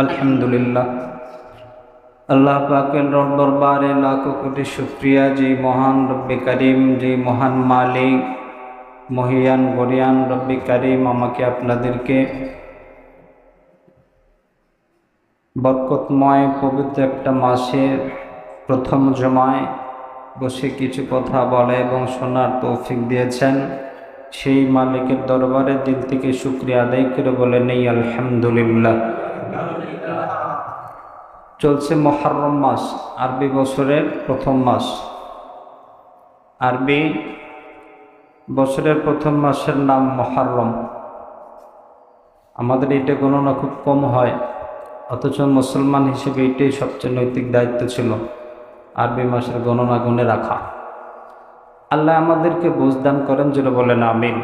আলহামদুলিল্লাহ। আল্লাহ পাকের দরবারে লাখো কোটি শুকরিয়া যে মহান রব্বে করিম, যে মহান মালিক, মহিয়ান গরিয়ান রব্বে করিম আমাকে আপনাদেরকে বরকতময় পবিত্র একটা মাসের প্রথম জমায় বসে কিছু কথা বলা এবং শোনার তৌফিক দিয়েছেন। সেই মালিকের দরবারে দিল থেকে শুকরিয়া আদায় করে বলে নেই আলহামদুলিল্লাহ। চলছে মুহররম মাস, আরবি বছরের প্রথম মাস। আরবি বছরের প্রথম মাসের নাম মুহররম। আমাদের এটা গণনা খুব কম হয়, অথচ মুসলমান হিসেবে এটাই সবচেয়ে নৈতিক দায়িত্ব ছিল, আরবি মাসের গণনা গুণে রাখা। আল্লাহ আমাদেরকে বুঝদান করেন, যেটা বলেন আমিন।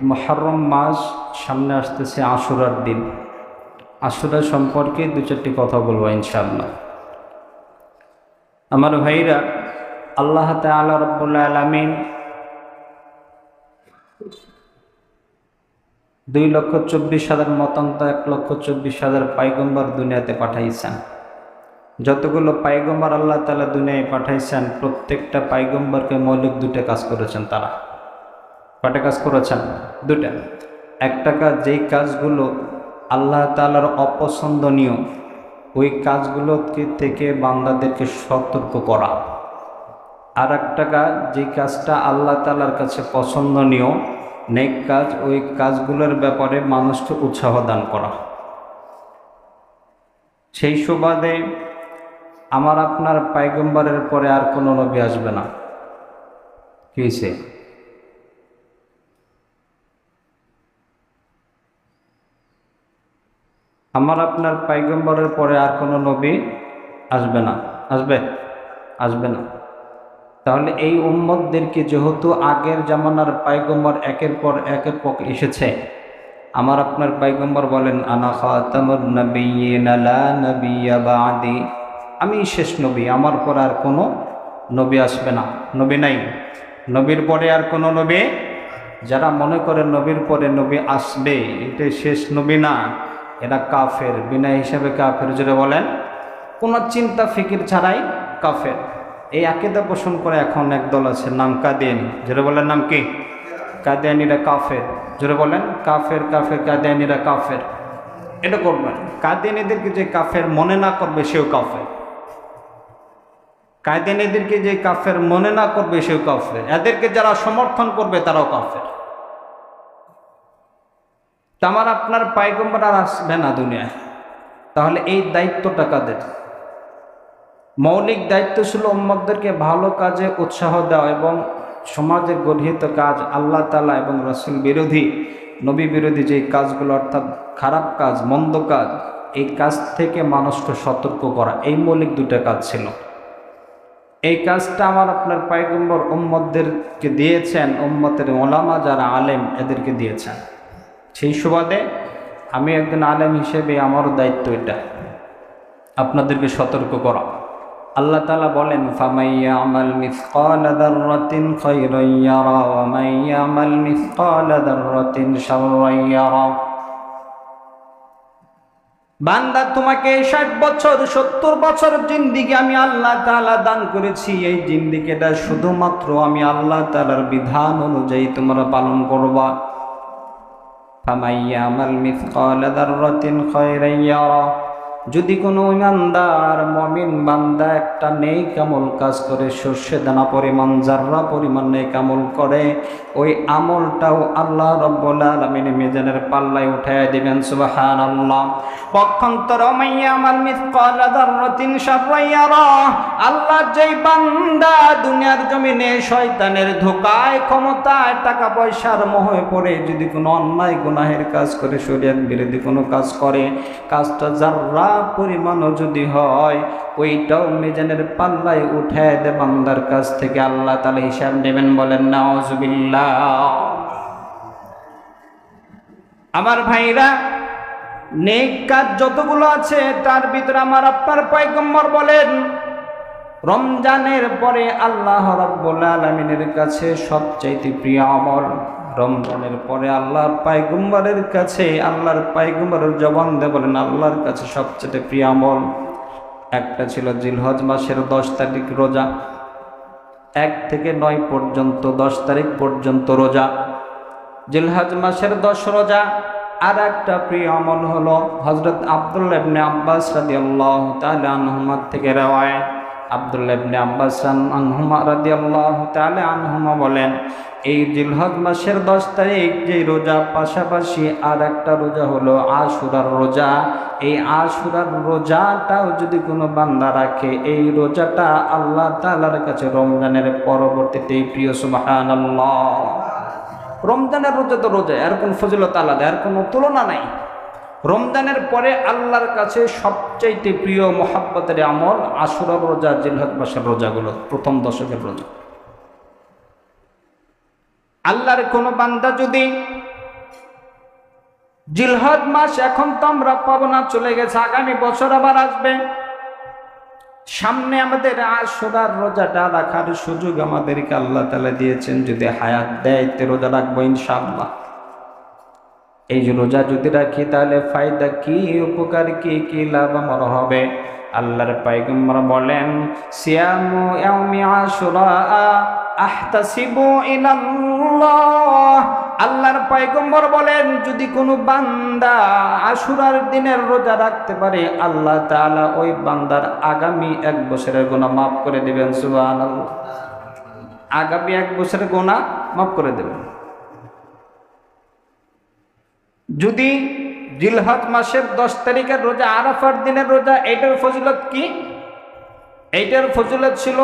মুহররম মাস সামনে আসতেছে আশুরার দিন। আশুরা সম্পর্কে দু চারটি কথা বলবো ইনশাআল্লাহ। আমার ভাইরা, আল্লাহ তাআলা রব্বুল আলামিন 2,24,000 মতান্ত 1,24,000 পায়গম্বর দুনিয়াতে পাঠাইছেন। যতগুলো পায়গম্বর আল্লাহ তাআলা দুনিয়ায় পাঠাইছেন, প্রত্যেকটা পায়গম্বরকে মৌলিক দুটো কাজ করেছেন। তারা কয়টা কাজ করেছেন? দুটা। একটা কাজ, যেই কাজগুলো আল্লাহ তাআলার অপছন্দনীয়, ওই কাজগুলো থেকে বান্দাদেরকে সতর্ক করা। আর একটা কাজ, যেই কাজটা আল্লাহ তাআলার কাছে পছন্দনীয়, নেক কাজ, ওই কাজগুলোর ব্যাপারে মানুষকে উৎসাহ দান করা। সেই সুবাদে আমার আপনার পায়গম্বরের পরে আর কোনো নবী আসবে না। কি হয়েছে? আমার আপনার পায়গম্বরের পরে আর কোনো নবী আসবে না। আসবে না। তাহলে এই উম্মতদেরকে, যেহেতু আগের জামানার পায়গম্বর একের পর এসেছে, আমার আপনার পায়গম্বর বলেন আনা খাতামুন নাবিয়্যিন লা নাবিয়্যা বা'দি, আমি শেষ নবী, আমার পর আর কোনো নবী আসবে না। নবী নাই, নবীর পরে আর কোনো নবী। যারা মনে করে নবীর পরে নবী আসবে, এটাই শেষ নবী না, এরা কাফের, বিনা হিসাবে কাফের। যেটা বলেন কোনো চিন্তা ফিকির ছাড়াই কাফের। এই আকীদা পোষণ করে এখন একদল আছে, নাম কাদিয়ানী। যেটা বলেন নাম কি? কাদিয়ানীরা কাফের। যেটা বলেন কাফের কাদিয়ানীরা কাফের। এটা করবেন। কাদিয়ানীদেরকে যে কাফের মনে না করবে সেও কাফের। কাদিয়ানীদেরকে যে কাফের মনে না করবে সেও কাফের। এদেরকে যারা সমর্থন করবে তারাও কাফের। আমার আপনার পায়গম্বর আর আসবে না দুনিয়ায়। তাহলে এই দায়িত্বটা কাদের? মৌলিক দায়িত্ব ছিল উম্মতদেরকে ভালো কাজে উৎসাহ দেওয়া এবং সমাজে গর্হিত কাজ, আল্লাহ তাআলা এবং রাসূল বিরোধী, নবী বিরোধী যে কাজগুলো, অর্থাৎ খারাপ কাজ, মন্দ কাজ, এই কাজ থেকে মানুষকে সতর্ক করা। এই মৌলিক দুটো কাজ ছিল। এই কাজটা আমার আপনার পায়গম্বর উম্মতদেরকে দিয়েছেন, উম্মতের ওলামা যারা আলেম, এদেরকে দিয়েছেন। সেই সুবাদে আমি একজন আলেম হিসেবে আমারও দায়িত্ব এটা, আপনাদেরকে সতর্ক করা। আল্লাহ তাআলা বলেন ফামান ইয়ামাল মিসকালা যাররাতিন খায়রান ইয়ারা ওয়া মান ইয়ামাল মিসকালা যাররাতিন শাররান ইয়ারা। বান্দা, তোমাকে 60 বছর 70 বছর জিন্দেগি আমি আল্লাহ তাআলা দান করেছি। এই জিন্দেগিটা শুধুমাত্র আমি আল্লাহ তাআলার বিধান অনুযায়ী তোমরা পালন করবা। ফামান ইয়ামাল মিসকালা যাররাতিন খায়রান ইয়ারা, যদি কোনো ইমানদার মুমিন বান্দা একটা নেক আমল কাজ করে, সর্ষে দানা পরিমাণ, জাররা পরিমাণ নেক আমল করে, ওই আমলটাও আল্লাহ রাব্বুল আলামিন মিজানের পাল্লায় উঠায় দিবেন। সুবহানাল্লাহ। পক্ষান্তরে মাইয়ামাল মিসকালা যাররাতিন শাররান ইয়ারা, আল্লাহ যেই বান্দা দুনিয়ার জমিনে শয়তানের ধোঁকায়, ক্ষমতায়, টাকা পয়সার মোহে পড়ে যদি কোনো অন্যায় গুনাহের কাজ করে, শরীয়ত বিরোধী কোনো কাজ করে, কাজটা জাররা পরিমাণও যদি হয়, ওইটাও মিজানের পাল্লায় উঠায় দে বান্দার কাছ থেকে। আল্লাহ তাআলা হিসাব নেবেন। বলেন নাউযুবিল্লাহ। আমার ভাইরা, নেক কাজ যতগুলো আছে তার ভিতরে আমার আপনার পয়গম্বর বলেন রমজানের পরে আল্লাহ রাব্বুল আলামিনের কাছে সবচাইতে প্রিয় আমল রমজানের পরে আল্লাহর পয়গম্বরের কাছে, আল্লাহর পয়গম্বরের জবান দিয়ে বলেন আল্লাহর কাছে সবচেয়ে প্রিয় আমল একটা ছিল জিলহজ মাসের 10 তারিখ রোজা, 1 থেকে 9 পর্যন্ত 10 তারিখ পর্যন্ত রোজা, জিলহজ মাসের 10 রোজা। আর একটা প্রিয় আমল হলো হযরত আব্দুল্লাহ ইবনে আব্বাস রাদিয়াল্লাহু তাআলা আনহুমা থেকে রওয়ায়াত, আব্দুল্লাহ ইবনে আব্বাস আনহুমা রাদিয়াল্লাহু তাআলা আনহুমা বলেন, এই জিলহজ মাসের 10 তারিখ যে রোজা, পাশাপাশি আর একটা রোজা হলো আশুরার রোজা। এই আশুরার রোজাটাও যদি কোনো বান্দা রাখে, এই রোজাটা আল্লাহ তাআলার কাছে রমজানের পরবর্তীতে প্রিয়। সুবহানাল্লাহ। রমজানের রোজা তো রোজা, এর কোনো ফজিলত আলাদা, এর কোনো তুলনা নাই। রমজানের পরে আল্লাহর কাছে সবচাইতে প্রিয় মহাব্বতের আমল আশুরার রোজা, জিলহজ মাসের রোজাগুলো, প্রথম দশকের রোজা। আল্লাহর কোনো বান্দা যদি জিলহজ মাস, এখন তো আমরা পাবো না, চলে গেছে, আগামী বছর আবার আসবে, সামনে আমাদের আশুরার রোজাটা রাখার সুযোগ আমাদেরকে আল্লাহ তাআলা দিয়েছেন। যদি হায়াত দেয় তে রোজা রাখবো ইনশাআল্লাহ। এই যে রোজা যদি রাখি তাহলে ফায়দা কি, উপকার কি, কি লাভ আমার হবে? আল্লাহর পয়গম্বর বলেন, সিয়ামু ইয়াউমি আশুরা আহতাসিবু ইলাল্লাহ। আল্লাহর পয়গম্বর বলেন, যদি কোনো বান্দা আশুরার দিনের রোজা রাখতে পারে, আল্লাহ তাআলা ওই বান্দার আগামী 1 বছরের গুনাহ মাফ করে দিবেন। সুবহানাল্লাহ। আগামী 1 বছরের গুনাহ মাফ করে দেবেন। যদি জিলহজ মাসের 10 তারিখের রোজা, আরাফার দিনের রোজা, এটার ফজিলত কি? এইটার ফজিলত ছিল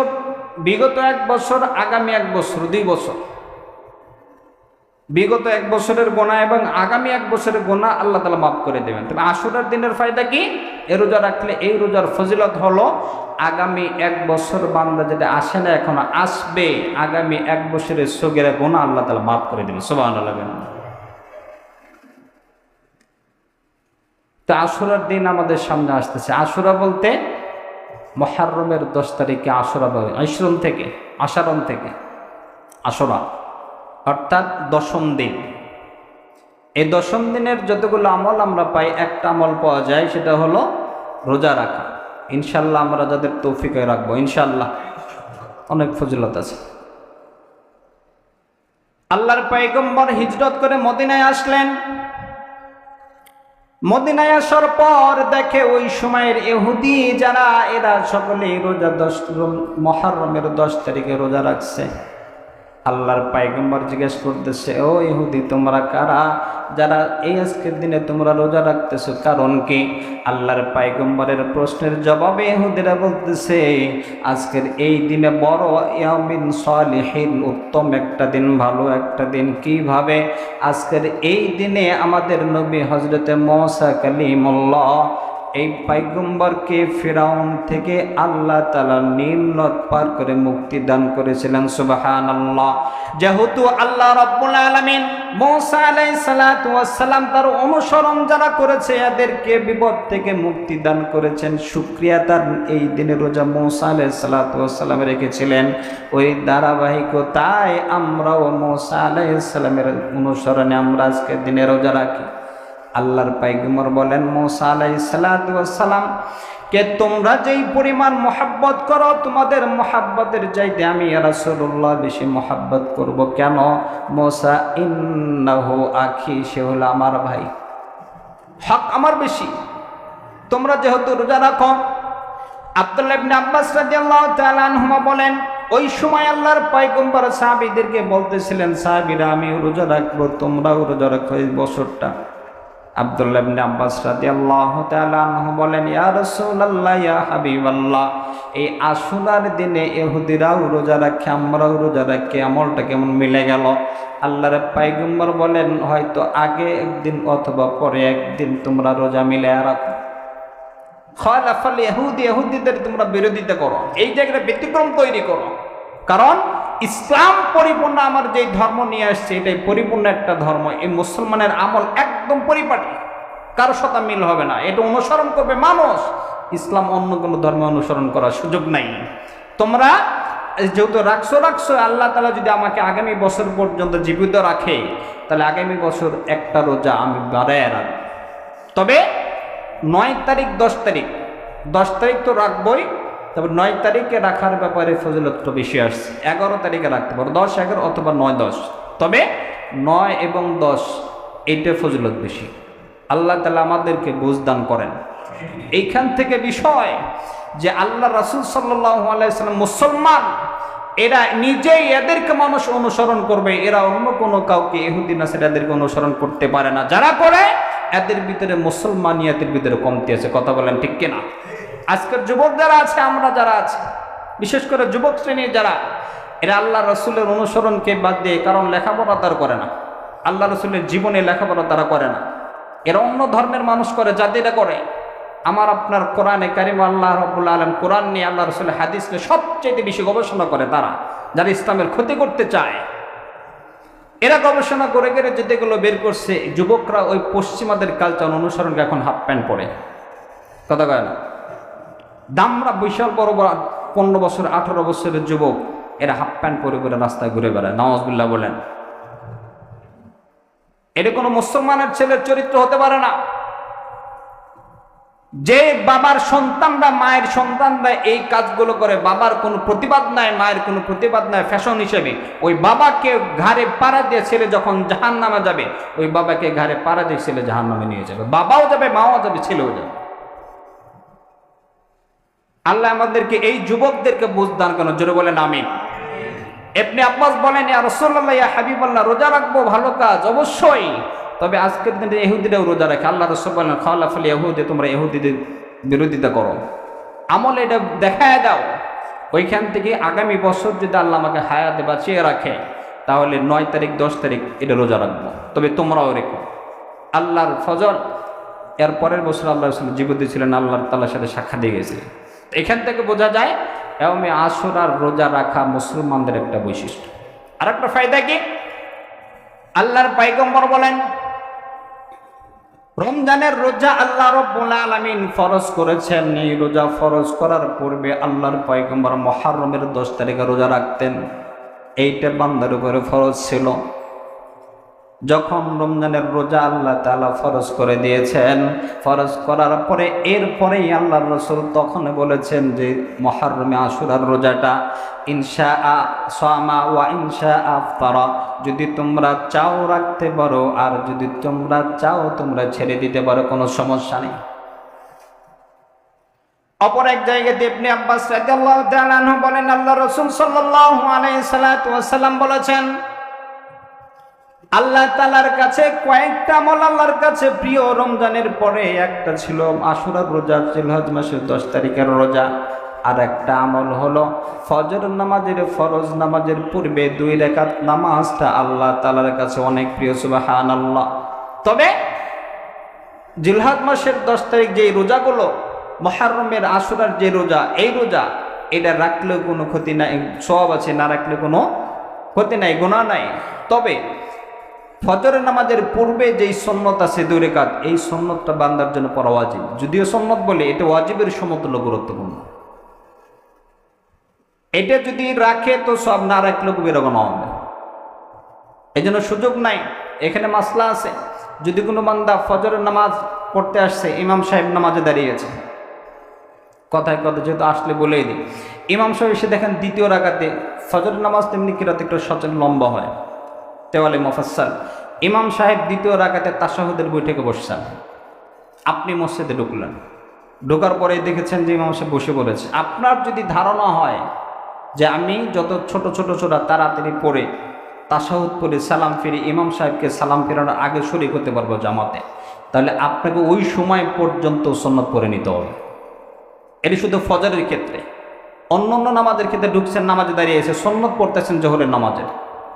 বিগত 1 বছর, আগামী 1 বছর, 2 বছর, বিগত 1 বছরের গোনা এবং আগামী 1 বছরের গোনা আল্লাহ তাআলা মাফ করে দেবেন। তবে আশুরার দিনের ফায়দা কি? এই রোজা রাখলে এই রোজার ফজিলত হলো আগামী 1 বছর বান্দা যেটা আসে না এখনো আসবে, আগামী 1 বছরের সগীরা গোনা আল্লাহ তাআলা মাফ করে দেবেন। সুবহানাল্লাহ। তো আশুরার দিন আমাদের সামনে আসতেছে। আশুরা বলতে মুহররমের 10 তারিখে আশুরা বলে, আশরণ থেকে আশুরা, অর্থাৎ 10ম দিন। এই 10ম দিনের যতগুলো আমল আমরা পাই, একটা আমল পাওয়া যায়, সেটা হলো রোজা রাখা। ইনশাআল্লাহ আমরা যাদের তৌফিক হয় রাখবো ইনশাআল্লাহ, অনেক ফজিলত আছে। আল্লাহর পয়গম্বর হিজরত করে মদিনায় আসলেন। মদিনায় আসার পর দেখে ওই সময়ের ইহুদি যারা, এরা সকলেই রোজা মুহররমের 10 তারিখে রোজা রাখছে। আল্লাহর পয়গম্বর জিজ্ঞেস করতেছে, ও ইহুদি তোমরা কারা যারা এই আজকের দিনে তোমরা রোজা রাখতেছো, কারণ কি? আল্লাহর পয়গম্বরের প্রশ্নের জবাবে ইহুদিরা বলতেছে, আজকের এই দিনে বড় ইয়ামিন সালিহিন, উত্তম একটা দিন, ভালো একটা দিন। কিভাবে? আজকের এই দিনে আমাদের নবী হযরতে মূসা কালিমুল্লাহ, এই পয়গম্বরকে ফিরাউন থেকে আল্লাহ তাআলা নীল নদ পার করে মুক্তি দান করেছিলেন। সুবহানাল্লাহ। যেহেতু আল্লাহ রাব্বুল আলামিন মূসা আলাইহিস সালাতু ওয়াস সালাম তার অনুসরণ যারা করেছে এদেরকে বিপদ থেকে মুক্তি দান করেছেন, শুকরিয়া তার এই দিনে রোজা মূসা আলাইহিস সালাতু ওয়াস সালাম রেখেছিলেন। ওই ধারাবাহিকতায় আমরাও মূসা আলাইহিস সালামের অনুসরণে আমরা আজকের দিনে রোজা রাখি। আল্লাহর পয়গম্বর বলেন, মূসা আলাইহিস সালাতু ওয়াস সালাম কে তোমরা যেই পরিমাণ মহব্বত করো, তোমাদের মহব্বতের চাইতে আমি রাসূলুল্লাহ বেশি মহব্বত করব। কেন? মূসা ইন্নাহু আখি, সে হলো আমার ভাই, হক আমার বেশি। তোমরা যেহেতু রোজা রাখো। আব্দুল্লাহ ইবনে আব্বাস রাদিয়াল্লাহু তাআলা আনহুমা বলেন, ওই সময় আল্লাহর পয়গম্বর সাহাবীদেরকে বলতেছিলেন, সাহাবীরা আমি রোজা রাখবো, তোমরাও রোজা রাখো এই বছরটা। আব্দুল্লাহ ইবনে আব্বাস রাদিয়াল্লাহু তাআলা আনহু বলেন, ইয়া রাসূলুল্লাহ, ইয়া হাবিবাল্লাহ, এই আশুরার দিনে ইহুদিরাও রোজা রাখে, আমরাও রোজা রাখি, আমলটা কেমন মিলে গেল? আল্লাহর পয়গম্বর বলেন, হয়তো আগে একদিন অথবা পরে একদিন তোমরা রোজা মিলে রাখো। খালাফাল ইহুদি, ইহুদিদের তোমরা বিরোধিতা করো, এই জায়গায় ব্যতিক্রম তৈরি করো। কারণ ইসলাম পরিপূর্ণ, আমার যে ধর্ম নিয়ে আসছে এটাই পরিপূর্ণ একটা ধর্ম। এই মুসলমানের আমল একদম পরিপাটি, কারো সাথে মিল হবে না, এটা অনুসরণ করবে মানুষ। ইসলাম অন্য কোনো ধর্মে অনুসরণ করার সুযোগ নাই। তোমরা যেহেতু রাখছো আল্লাহ তাআলা যদি আমাকে আগামী বছর পর্যন্ত জীবিত রাখে, তাহলে আগামী বছর একটা রোজা আমি বাড়ায় রাখব। তবে 9 তারিখ 10 তারিখ তো রাখবই, তবে 9 তারিখে রাখার ব্যাপারে ফজিলতটা বেশি আসছে। 11 তারিখে রাখতে পারো, 10, 11 অথবা 9, 10। তবে 9 এবং 10 এইটা ফজিলত বেশি। আল্লাহ তাআলা আমাদেরকে বুঝ দান করেন। এইখান থেকে বিষয় যে আল্লাহ রাসূল সাল্লাল্লাহু আলাইহি ওয়াসাল্লাম মুসলমান, এরা নিজেই এদেরকে মানুষ অনুসরণ করবে, এরা অন্য কোনো কাউকে ইহুদি নাসারাদেরকে অনুসরণ করতে পারে না। যারা করে এদের ভিতরে মুসলমানিয়াতের ভিতরে কমতি আছে। কথা বলেন ঠিক কিনা? আজকের যুবক যারা আছে, আমরা যারা আছে, বিশেষ করে যুবক শ্রেণীর যারা, এরা আল্লাহ রসুলের অনুসরণকে বাদ দিয়ে, কারণ লেখাপড়া তারা করে না, আল্লাহ রসুলের জীবনে লেখাপড়া তারা করে না, এরা অন্য ধর্মের মানুষ করে। যাদের করে আমার আপনার কোরআনে কারিম, আল্লাহ রাব্বুল আলামিন কোরআন নিয়ে, আল্লাহ রসুলের হাদিস নিয়ে সবচেয়ে বেশি গবেষণা করে তারা, যারা ইসলামের ক্ষতি করতে চায়। এরা গবেষণা করে করে যেগুলো বের করছে, যুবকরা ওই পশ্চিমাদের কালচার অনুসরণকে এখন হাফ প্যান্ট পরে। কথা কয় না? দামরা বিশাল বড় 15 বছর 18 বছরের যুবক, এরা হাফ প্যান্ট পরে করে রাস্তায় ঘুরে বেড়ায়। নাউজুবিল্লাহ বলেন। এটা কোনো মুসলমানের ছেলের চরিত্র হতে পারে না। যে বাবার সন্তানরা, মায়ের সন্তানরা এই কাজগুলো করে, বাবার কোনো প্রতিবাদ নাই, মায়ের কোনো প্রতিবাদ নাই, ফ্যাশন হিসেবে ওই বাবাকে ঘাড়ে পাড়া দিয়ে ছেলে যখন জাহান্নামে যাবে, ওই বাবাকে ঘাড়ে পাড়া দিয়ে ছেলে জাহান্নামে নিয়ে যাবে। বাবাও যাবে, মাও যাবে, ছেলেও যাবে। আল্লাহ আমাদেরকে, এই যুবকদেরকে বুঝদান কেন, জোরে বলেন আমিন। ইবনে আব্বাস বলেন, ইয়া রাসূলুল্লাহ, ইয়া হাবিবাল্লাহ, রোজা রাখবো ভালো কাজ অবশ্যই, তবে আজকের দিনে ইহুদিরাও রোজা রাখে। আল্লাহ রাসূল বলেন, খালাফাল ইহুদি, তোমরা ইহুদিদের বিরোধিতা করো, আমলে এটা দেখায় দাও। ওইখান থেকে আগামী বছর যদি আল্লাহ আমাকে হায়াতে বাঁচিয়ে রাখে, তাহলে 9 তারিখ 10 তারিখ এটা রোজা রাখবো, তবে তোমরাও রেখো। আল্লাহর ফজল, এর পরের বছর আল্লাহ রাসূল জীবিত ছিলেন, আল্লাহ তাআলার সাথে সাক্ষাৎ দিয়ে গেছিলেন। এখান থেকে বোঝা যায় ইয়াউমে আশুরার রোজা রাখা মুসলমানদের একটা বৈশিষ্ট্য। আর একটা ফায়দা কি, আল্লাহর পয়গম্বর বলেন, রমজানের রোজা আল্লাহ রাব্বুল আলামিন ফরজ করেছেন। এই রোজা ফরজ করার পূর্বে আল্লাহর পয়গম্বর মুহররমের 10 তারিখে রোজা রাখতেন। এইটা বান্দার উপরে ফরজ ছিল। যখন রমজানের রোজা আল্লাহ তাআলা ফরজ করে দিয়েছেন, ফরজ করার পরে এরপরেই আল্লাহর রাসূল তখন বলেছেন যে মুহররমে আশুরার রোজাটা ইনশাআ সামা ওয়া ইনশাআ আফতারা, যদি তোমরা চাও রাখতে পারো, আর যদি তোমরা চাও তোমরা ছেড়ে দিতে পারো, কোনো সমস্যা নেই। অপর এক জায়গাতে ইবনে আব্বাস রাদিয়াল্লাহু তাআলা আনহু বলেন, আল্লাহ রাসূল সাল্লাল্লাহু আলাইহি ওয়াসাল্লাম বলেছেন, আল্লাহ তাআলার কাছে কয়েকটা আমল আল্লাহর কাছে প্রিয়। রমজানের পরে একটা ছিল আশুরার রোজা, জিলহজ মাসের 10 তারিখের রোজা। আর একটা আমল হলো ফজর নামাজের, ফরজ নামাজের পূর্বে 2 রাকাত নামাজটা আল্লাহ তাআলার কাছে অনেক প্রিয়। সুবহানাল্লাহ। তবে জিলহজ মাসের 10 তারিখ যে রোজাগুলো, মুহররমের আশুরার যে রোজা, এই রোজা এটা রাখলেও কোনো ক্ষতি নাই, সওয়াব আছে, না রাখলে কোনো ক্ষতি নাই, গুনাহ নাই। তবে ফজরের নামাজের পূর্বে যেই সুন্নত আছে 2 রাকাত, এই সুন্নতটা বান্দার জন্য পড়া ওয়াজিব। যদিও সুন্নত বলে, এটা ওয়াজিবের সমতুল্য গুরুত্বপূর্ণ। এটা যদি রাখে তো সব, না রাখলেও কবিরা গুনাহ হবে। এই জন্য সুযোগ নাই। এখানে মাসলা আছে, যদি কোনো বান্দা ফজরের নামাজ পড়তে আসছে, ইমাম সাহেব নামাজে দাঁড়িয়েছে, কথায় কথা যেহেতু আসলে বলেই দিই, ইমাম সাহেব এসে দেখেন 2য় রাকাতে, ফজরের নামাজ তেমনি কিরাত একটু সচল লম্বা হয়, তেওয়ালে মুফাসসাল। ইমাম সাহেব 2য় রাকাতে তাশাহুদের বৈঠকে বসছেন, আপনি মসজিদে ঢুকলেন, ঢোকার পরে দেখেছেন যে ইমাম সাহেব বসে পড়েছে। আপনার যদি ধারণা হয় যে আমি যত ছোট ছোট ছোটা তাড়াতাড়ি পড়ে তাশাহুদ পড়ে সালাম ফিরে ইমাম সাহেবকে সালাম ফেরানোর আগে শরীক হতে পারবো জামাতে, তাহলে আপনাকে ওই সময় পর্যন্ত সুন্নত পড়ে নিতে হবে। এটি শুধু ফজরের ক্ষেত্রে। অন্য অন্য নামাজের ক্ষেত্রে ঢুকছেন, নামাজে দাঁড়িয়ে এসে সুন্নত পড়তেছেন, জোহরের নামাজের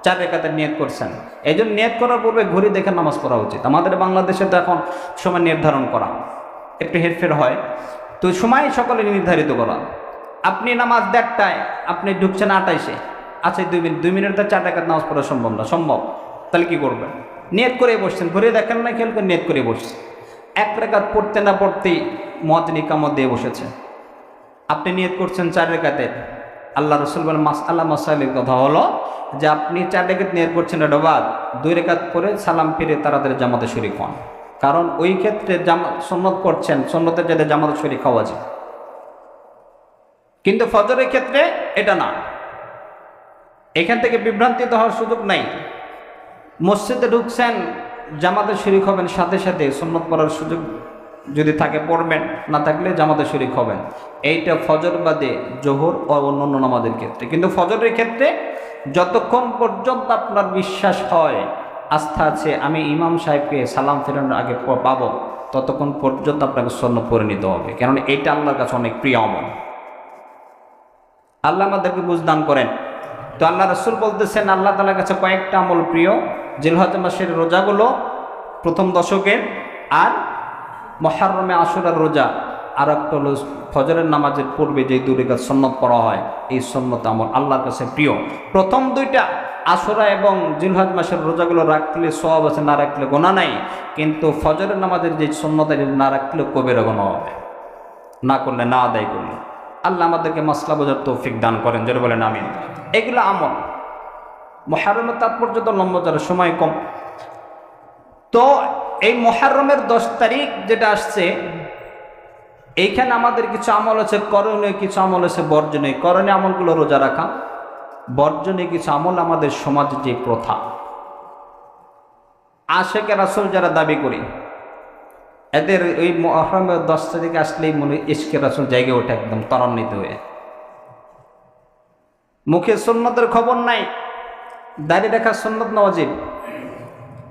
4 রাকাতের নিয়ত করছেন, এই জন্য নিয়ত করার পূর্বে ঘড়ি দেখে নামাজ পড়া উচিত। আমাদের বাংলাদেশে তো এখন সময় নির্ধারণ করা একটু হেরফের হয়, তো সময় সকলে নির্ধারিত করা। আপনি নামাজ 1:30টায়, আপনি ঢুকছেন 28-এ, আচ্ছা 2 মিনিট তো 4 রাকাত নামাজ পড়া সম্ভব না, সম্ভব, তাহলে কি করবেন? নিয়ত করে বসছেন, ঘড়ি দেখেন না, খেয়াল করে নিয়ত করে বসছেন। 1 রাকাত পড়তে না পড়তেই মুয়াজ্জিন ইকামত দিয়ে বসেছে, আপনি নিয়ত করছেন 4 রাকাতের, আল্লাহ রসুল বলেন মাসআলা মাসাইলের কথা হলো যে আপনি 4 রাকাত নিয়ত করছেন এটা বাদ, 2 রাকাত পরে সালাম ফিরে তাড়াতাড়ি জামাতে শরীক হন, কারণ ওই ক্ষেত্রে সুন্নত করছেন, সুন্নতের যাতে জামাতে শরীক হওয়া যায়। কিন্তু ফজরের ক্ষেত্রে এটা না। এখান থেকে বিভ্রান্তিত হওয়ার সুযোগ নাই। মসজিদে ঢুকছেন, জামাতে শরীক হবেন, সাথে সাথে সুন্নত পড়ার সুযোগ যদি থাকে পড়বেন, না থাকলে জামাতে শরীক হবেন। এইটা ফজর বাদে জোহর ও অন্যান্য নামাজের ক্ষেত্রে। কিন্তু ফজরের ক্ষেত্রে যতক্ষণ পর্যন্ত আপনার বিশ্বাস হয়, আস্থা আছে আমি ইমাম সাহেবকে সালাম ফেরানোর আগে পাবো, ততক্ষণ পর্যন্ত আপনাকে সুন্নত পড়ে নিতে হবে, কেননা এইটা আল্লাহর কাছে অনেক প্রিয় আমল। আল্লাহ আমাদেরকে বুঝদান করেন। তো আল্লাহ রসুল বলতেছেন আল্লাহ তাআলার কাছে কয়েকটা আমল প্রিয়, জিলহজ মাসের রোজাগুলো প্রথম দশকের, আর মুহররমে আশুরার রোজা, আর একটা হলো ফজরের নামাজের পূর্বে যে 2 রাকাত সুন্নত পড়া হয়, এই সুন্নত আমল আল্লাহর কাছে প্রিয়। প্রথম 2টা আশুরা এবং জিলহজ মাসের রোজাগুলো রাখলে সওয়াব আছে, না রাখলে গোনা নাই। কিন্তু ফজরের নামাজের যে সুন্নত না রাখলে কবিরা গোনা হবে, না করলে, না আদায় করলে। আল্লাহ আমাদেরকে মাসলা বোঝার তৌফিক দান করেন, যারা বলেন আমিন। এগুলো আমল। মুহররমের তাৎপর্য তো লম্বা, যারা সময় কম। তো এই মুহররমের 10 তারিখ যেটা আসছে, এইখানে আমাদের কিছু আমল আছে করণীয়, কিছু আমল আছে বর্জনীয়। করণীয় আমলগুলো রোজা রাখা, বর্জনীয় কিছু আমল আমাদের সমাজে যে প্রথা, আশেকে রাসূল যারা দাবি করি, এদের ওই মুহররমের 10 তারিখ আসলেই মনে ইশকে রাসূল জায়গায় ওঠে একদম ত্বরান্বিত হয়ে। মুখে সুন্নতের খবর নাই, দাড়ি রাখা সুন্নত না ওয়াজিব?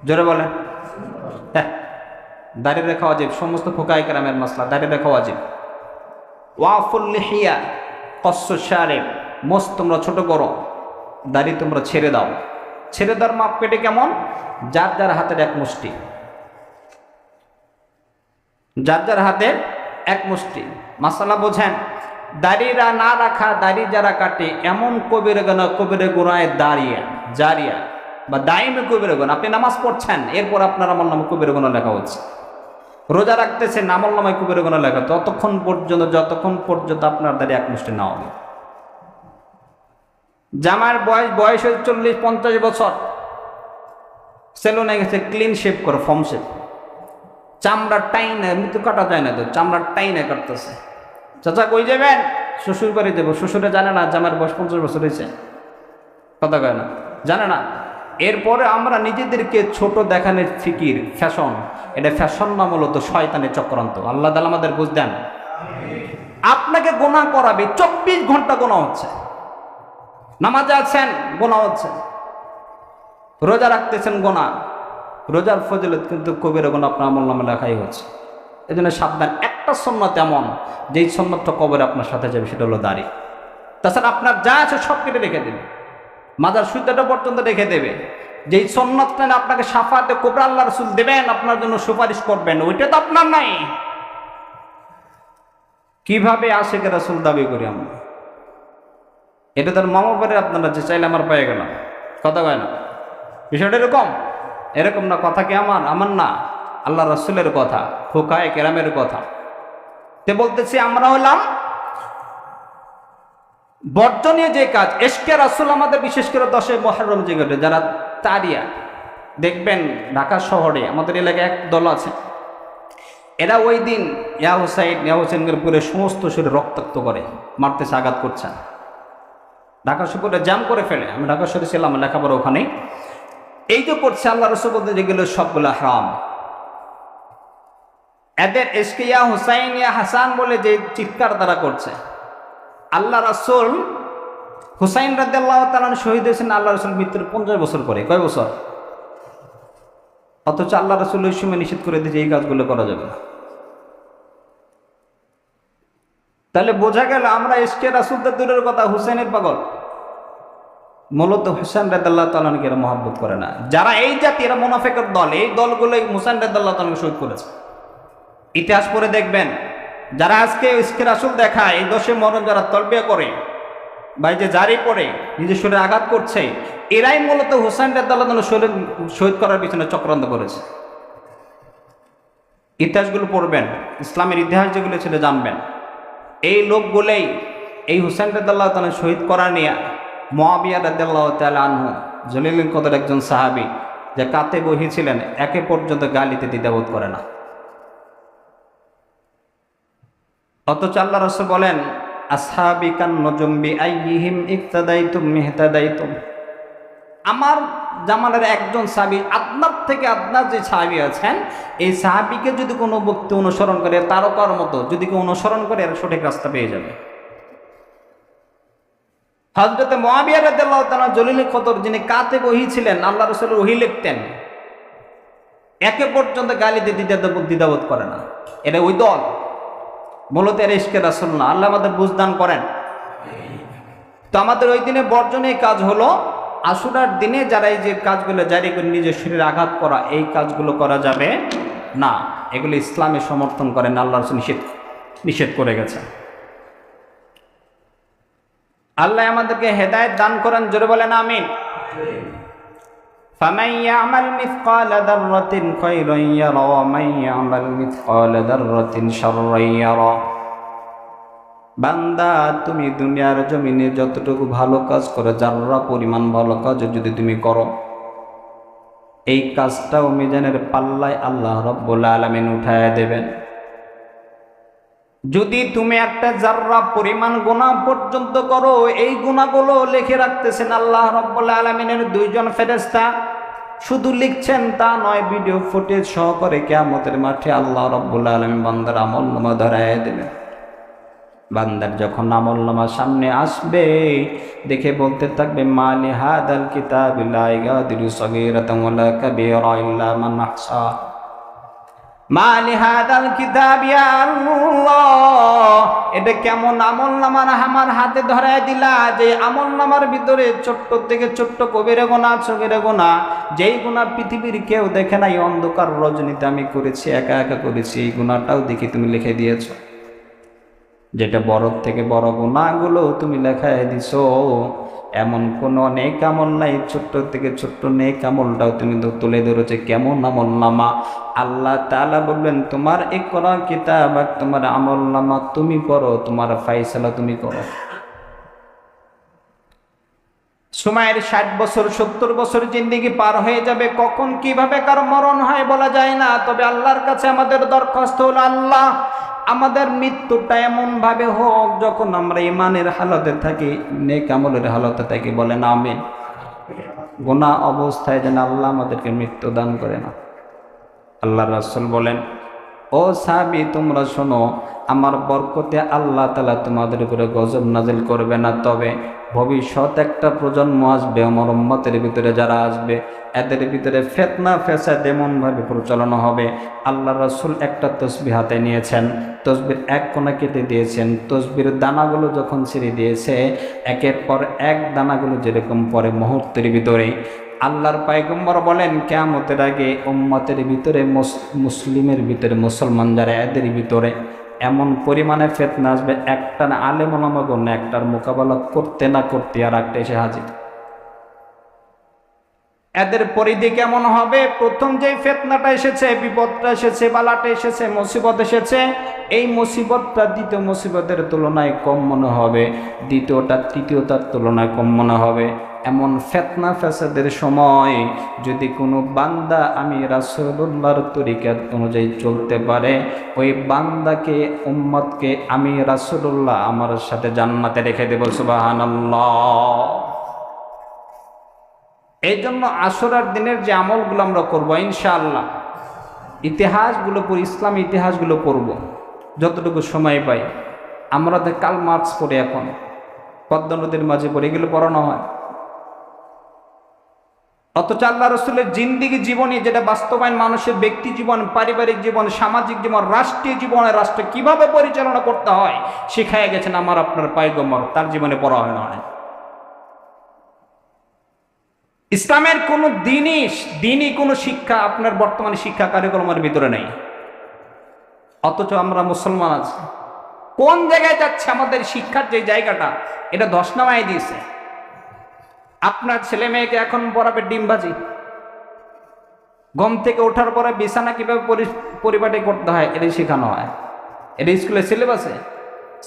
জোরে বলেন। হ্যাঁ, দাড়ি রাখা ওয়াজিব। সমস্ত ফুকায়ে কেরামের মাসলা, দাড়ি রাখা ওয়াজিব। ওয়াফুল লিহিয়া কসসু শারিব, মোস তোমরা ছোট করো, দাড়ি তোমরা ছেড়ে দাও। ছেড়ে দেওয়ার মাপ পেটে কেমন? যার যার হাতের 1 মুষ্টি, যার যার হাতের 1 মুষ্টি। মাসালা বোঝেন। দাড়িরা না রাখা, দাড়ি যারা কাটে, এমন কবিরে গুনাহ, কবিরে গুনাহে দাঁড়িয়ে জারিয়া বা দাইমে কবিরে গুনাহ। আপনি নামাজ পড়ছেন, এরপর আপনার আমলনামায় কবিরে গুনাহ লেখা হচ্ছে। রোজা রাখতেছেন, আমলনামায় কবিরে গুনাহ লেখা, যতক্ষণ পর্যন্ত আপনার দাড়ি 1 মুষ্টি না হবে। জামার বয়স 40-50 বছর, সেলুনে গেছে, ক্লিন শেভ করে, ফর্ম শেভ, চামড়ার টাইনে, মৃত্যু কাটা যায় না তো, চামড়ার টাইনে কাটতেছে। চাচা কই যাবেন? শ্বশুর বাড়ি যাবো। শ্বশুরে জানে না জামার বয়স 50 বছর হয়েছে, কথা কয় না, জানে না। এরপরে আমরা নিজেদেরকে ছোট দেখানোর ফিকির, ফ্যাশন, এটা ফ্যাশন না, মূলত শয়তানের চক্রান্ত। আল্লাহ তাআলা আমাদের বুঝ দেন। আপনাকে গুনাহ করাবে, 24 ঘন্টা গুনাহ হচ্ছে। নামাজে আছেন, গুনাহ হচ্ছে। রোজা রাখতেছেন, গুনাহ। রোজার ফজিলত কিন্তু কবিরা গুনাহ আপনার আমলনামায় লেখাই হচ্ছে। এই জন্য সাবধান। একটা সুন্নত এমন, যেই সুন্নতটা কবরে আপনার সাথে যাবে, সেটা হলো দাড়ি। তাছাড়া আপনার যা আছে সব কেটে রেখে দেবে, মাজার সুতাটা পর্যন্ত রেখে দেবে। যেই সুন্নতটা আপনাকে শাফাতে কুবরা আল্লাহ রাসূল দেবেন, আপনার জন্য সুপারিশ করবেন, ওইটা তো আপনার নাই। কিভাবে আশিকে রাসূল দাবি করি আমরা? এটা তার মামা বাড়ি, আপনারা যে চাইলে আমার পেয়ে গেলাম, কথা কয় না। বিষয়টা এরকম না। কথা কি আমার না, আল্লাহ রাসূলের কথা, ফুকায়ে কেরামের কথা। তে বলতেছি আমরা হলাম বর্জনীয় যে কাজ, ইশকে রাসূল আমাদের বিশেষ করে 10 মুহররম যে ঘটে, যারা তারিয়া দেখবেন, ঢাকা শহরে আমাদের এলাকায় এক দল আছে, এরা ওই দিন ইয়া হুসাইন করে সমস্ত শরীর রক্তাক্ত করে, মারতেছে, আঘাত করছে। ঢাকা শহরে জাম করে ফেলে। আমি ঢাকা শহরে ছিলাম, লেখাপড়া ওখানেই। এই যে করছে, আল্লাহ রাসূল বলতে যেগুলো সবগুলো হারাম। এদের ইশকে ইয়া হুসাইন ইয়া হাসান বলে যে চিৎকার তারা করছে, আল্লাহ রাসূল হুসাইন রাদিয়াল্লাহু তাআলা শহীদ হয়েছেন আল্লাহ রাসূল মৃত্যুর 50 বছর পরে। কয় বছর? অথচ আল্লাহ রাসূল ওই সময় নিষেধ করে দিয়েছে এই কাজগুলো করা যাবে না। তাহলে বোঝা গেল আমরা ইশকে রাসূলদের দূরের কথা, হুসাইনের পাগল। মূলত হুসাইন রাদিয়াল্লাহু তাআলা কে মহব্বত করে না। যারা এই জাতি, এরা মুনাফিকের দল। এই দলগুলোই হুসাইন রাদিয়াল্লাহু তাআলাকে শহীদ করেছে। ইতিহাস পড়ে দেখবেন, যারা আজকে ইশকে রাসূল দেখায়, এই 10 মুহররম যারা তালবিয়া করে বা এই যে জারি পড়ে নিজের শরীরে আঘাত করছে, এরাই মূলত হুসাইন রাদিয়াল্লাহু তাআলা শহীদ করার পিছনে চক্রান্ত করেছে। ইতিহাসগুলো পড়বেন, ইসলামের ইতিহাস যেগুলো ছিল জানবেন। এই লোকগুলোই এই হুসেন রাদিয়াল্লাহু তাআলা শহীদ করা নিয়ে মুআবিয়া রাদিয়াল্লাহু তাআলা আনহু জলিলুল কদর একজন সাহাবী যে কাতে বহিছিলেন, একে পর্যন্ত গালিতে দ্বিধাবোধ করে না। অথচ আল্লাহ রাসূল বলেন, আসহাবি কান নজুম বিআইয়িহিম ইক্তাদাইতুম ইহতাদাইতুম। আমার জামানের একজন সাহাবী, আদনাব থেকে আদনাব যে সাহাবী আছেন, এই সাহাবীকে যদি কোনো ব্যক্তি অনুসরণ করে, তারকার মতো যদি কেউ অনুসরণ করে, এর সঠিক রাস্তা পেয়ে যাবে। হযরত মুআবিয়া রাদিয়াল্লাহু তাআলা জলিলুল কদর, যিনি কাতে বহিছিলেন, আল্লাহ রাসূলের ওহী লিখতেন, একে পর্যন্ত গালিতে দ্বিধাবোধ করে না। এটা ওই দল, মূলত এর ইশকে রাসূল না। আল্লাহ আমাদের বুঝদান করেন। তো আমাদের ওই দিনে বর্জনীয় কাজ হলো আশুরার দিনে যারা এই যে কাজগুলো জারি করে নিজের শরীরে আঘাত করা, এই কাজগুলো করা যাবে না। এগুলো ইসলামে সমর্থন করেন, আল্লাহ রাসূল নিষেধ করে গেছে। আল্লাহ আমাদেরকে হেদায়েত দান করেন, জোরে বলেন আমিন। ফামান ইয়ামাল মিসকালা যাররাতিন খায়রান ইয়ারা ওয়া মান ইয়ামাল মিসকালা যাররাতিন শাররান ইয়ারা। বান্দা, তুমি দুনিয়ার জমিনে যতটুকু ভালো কাজ করে, যারা পরিমাণ ভালো কাজ যদি তুমি করো, এই কাজটাও মিজানের পাল্লায় আল্লাহ রাব্বুল আলামিন উঠায় দেবেন। যদি তুমি একটা জাররা পরিমাণ গুনাহ পর্যন্ত করো, এই গুনাহগুলো লিখে রাখতেছেন আল্লাহ রাব্বুল আলামিনের দুইজন ফেরেশতা। শুধু লিখছেন তা নয়, ভিডিও ফুটেজ সহকারে কিয়ামতের মাঠে আল্লাহ রাব্বুল আলামিন বান্দার আমলনামা ধরায় দেবেন। বান্দার যখন আমলনামা সামনে আসবে, দেখে বলতে থাকবে, মালি হাদাল কিতাবি লা ইয়াগাদিরু সগীরাতান ওয়ালা কাবীরা ইল্লা মান আহসা। মালি হাদাল কিতাব ইয়া আল্লাহ, এটা কেমন আমলনামা আমার হাতে ধরায় দিলা, যে আমলনামার ভিতরে ছোট্ট থেকে ছোট্ট কবিরা গুনাহ, সগীরা গুনাহ, যেই গুনাহ পৃথিবীর কেউ দেখে নাই, অন্ধকার রজনীতে আমি করেছি, একা একা করেছি, এই গুনাহটাও দেখি তুমি লিখে দিয়েছো। যেটা বড় থেকে বড় গুনাহগুলো তুমি লেখায় দিছো, এমন কোনো নেক আমল নাই, ছোট্ট থেকে ছোট্ট নেক আমলটাও তুমি তুলে ধরেছো। কেমন আমলনামা? আল্লাহ তাআলা বলবেন, তোমার ইকরা কিতাবাক, তোমার আমলনামা তুমি পড়ো, তোমার ফায়সালা তুমি করো। সময়ের 60 বছর 70 বছর জিন্দেগি পার হয়ে যাবে, কখন কিভাবে কার মরণ হয় বলা যায় না। তবে আল্লাহর কাছে আমাদের দরখাস্ত হলো, আল্লাহ আমাদের মৃত্যুটা এমন ভাবে হোক যখন আমরা ইমানের হালতে থাকি, নেক আমলের হালতে থাকি, বলেন আমিন। গুনাহ অবস্থায় যেন আল্লাহ আমাদেরকে মৃত্যু দান করে না। আল্লাহর রাসূল বলেন, ও সাহাবী তোমরা শোনো, আমার বরকতে আল্লাহ তাআলা তোমাদের উপরে গজব নাজিল করবে না, তবে ভবিষ্যৎ একটা প্রজন্ম আসবে, আমার উম্মতের ভিতরে যারা আসবে, এদের ভিতরে ফিতনা ফাসাদ এমনভাবে প্রচলন হবে। আল্লাহ রাসূল একটা তসবিহ হাতে নিয়েছেন, তসবির এক কোণা কেটে দিয়েছেন, তসবির দানাগুলো যখন ছেড়ে দিয়েছে, একের পর এক দানাগুলো যেরকম পরে মুহূর্তের ভিতরেই। আল্লাহর পয়গম্বর বলেন, কিয়ামতের আগে উম্মতের ভিতরে, মুসলিমের ভিতরে, মুসলমান যারা, এদের ভিতরে এমন পরিমাণে ফিতনা আসবে, একটা আলেম ওলামাগণ একটার মোকাবেলা করতে না করতে আর একটা এসে হাজির। এদের পরিধি কেমন হবে? প্রথম যে ফিতনাটা এসেছে, বিপদটা এসেছে, বালাটা এসেছে, মুসিবত এসেছে, এই মুসিবতটা দ্বিতীয় মুসিবতের তুলনায় কম মনে হবে, দ্বিতীয়টা তৃতীয়টার তুলনায় কম মনে হবে। এমন ফিতনা ফাসাদের সময় যদি কোনো বান্দা আমি রাসূলুল্লাহর তরিকা অনুযায়ী চলতে পারে, ওই বান্দাকে, উম্মতকে আমি রাসূলুল্লাহ আমার সাথে জান্নাতে রেখে দেব। সুবহানাল্লাহ। এই জন্য আশুরার দিনের যে আমলগুলো আমরা করবো, ইনশাআল্লাহ ইতিহাসগুলো পড়ি, ইসলামী ইতিহাসগুলো পড়ব যতটুকু সময় পাই। আমরা তো কাল মার্কস পড়ি, এখন পদ্মা নদীর মাঝে পড়ি, এগুলো পড়ানো হয়। অথচ আল্লাহ রাসূলের জিন্দেগি জীবনী, যেটা বাস্তবায়ন মানুষের ব্যক্তি জীবন, পারিবারিক জীবন, সামাজিক জীবন, রাষ্ট্রীয় জীবনে রাষ্ট্র কিভাবে পরিচালনা করতে হয় শিখাইয়া গেছেন আমার আপনার পয়গম্বর, তার জীবনে পড়া হয় না। ইসলামের কোনো দিনই কোনো শিক্ষা আপনার বর্তমানে শিক্ষা কারিকুলামের ভিতরে নেই। অথচ আমরা মুসলমান আছি, কোন জায়গায় যাচ্ছে আমাদের শিক্ষার যে জায়গাটা, এটা ধস নামায় দিয়েছে। আপনার ছেলে মেয়েকে এখন পড়াবে ডিম ভাজি, ঘুম থেকে ওঠার পরে বিছানা কিভাবে পরিপাটি করতে হয় এটা শেখানো হয়। এটা স্কুলে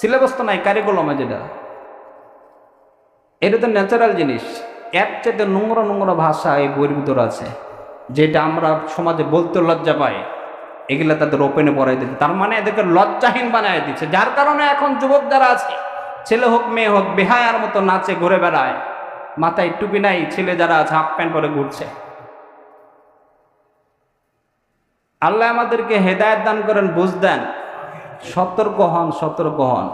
সিলেবাস তো নাই, কারিকুলামে যেটা এটা তো ন্যাচারাল জিনিস। এর চাইতে নোংরা নোংরা ভাষা এই বইয়ের ভিতর আছে, যেটা আমরা সমাজে বলতে লজ্জা পাই, এগুলা তাদের ওপেনে পড়াই দিচ্ছে। তার মানে এদেরকে লজ্জাহীন বানাই দিচ্ছে, যার কারণে এখন যুবক যারা আছে, ছেলে হোক মেয়ে হোক, বেহায়ার মতো নাচে ঘুরে বেড়ায়, মাথায় টুপি নাই, ছেলে যারা আছে হাফ প্যান্ট পরে ঘুরছে। আল্লাহ আমাদেরকে হেদায়েত দান করেন, বুঝ দেন। সতর্ক হন, সতর্ক হন।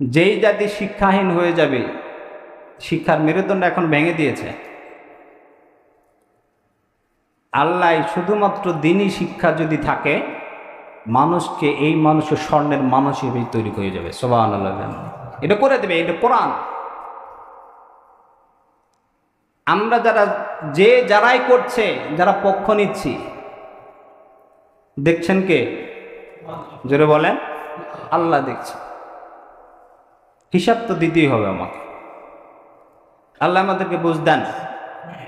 যেই জাতি শিক্ষাহীন হয়ে যাবে, শিক্ষার মেরুদণ্ড এখন ভেঙে দিয়েছে। আল্লাহ শুধুমাত্র দিনই শিক্ষা যদি থাকে, মানুষকে এই মানুষের স্বর্ণের মানুষ হিসেবে তৈরি হয়ে যাবে। সুবহানাল্লাহ, এটা করে দেবে, এটা কোরআন। আমরা যারাই করছে, যারা পক্ষ নিচ্ছি, দেখছেন কে? জোরে বলেন। আল্লাহ দেখছে। হিসাব তো দিতেই হবে আমাকে। আল্লাহ আমাদেরকে বুঝ দেন।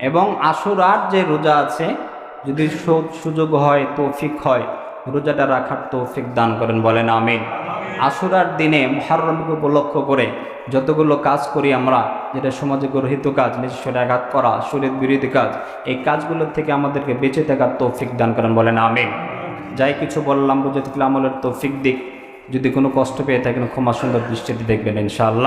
এবং আশুরার যে রোজা আছে, যদি সুযোগ হয়, তৌফিক হয়, রোজাটা রাখার তৌফিক দান করেন, বলেন আমিন। আশুরার দিনে মুহররমকে উপলক্ষ করে যতগুলো কাজ করি আমরা, যেটা সমাজে গর্হিত কাজ, নিজস্ব আঘাত করা, শরীর বিরোধী কাজ, এই কাজগুলোর থেকে আমাদেরকে বেঁচে থাকার তৌফিক দান করেন, বলেন আমিন। যাই কিছু বললাম, বুঝে থাকলে আমলের তৌফিক দিক। যদি কোনো কষ্ট পেয়ে থাকেন, ক্ষমা সুন্দর দৃষ্টিতে দেখবেন ইনশাআল্লাহ।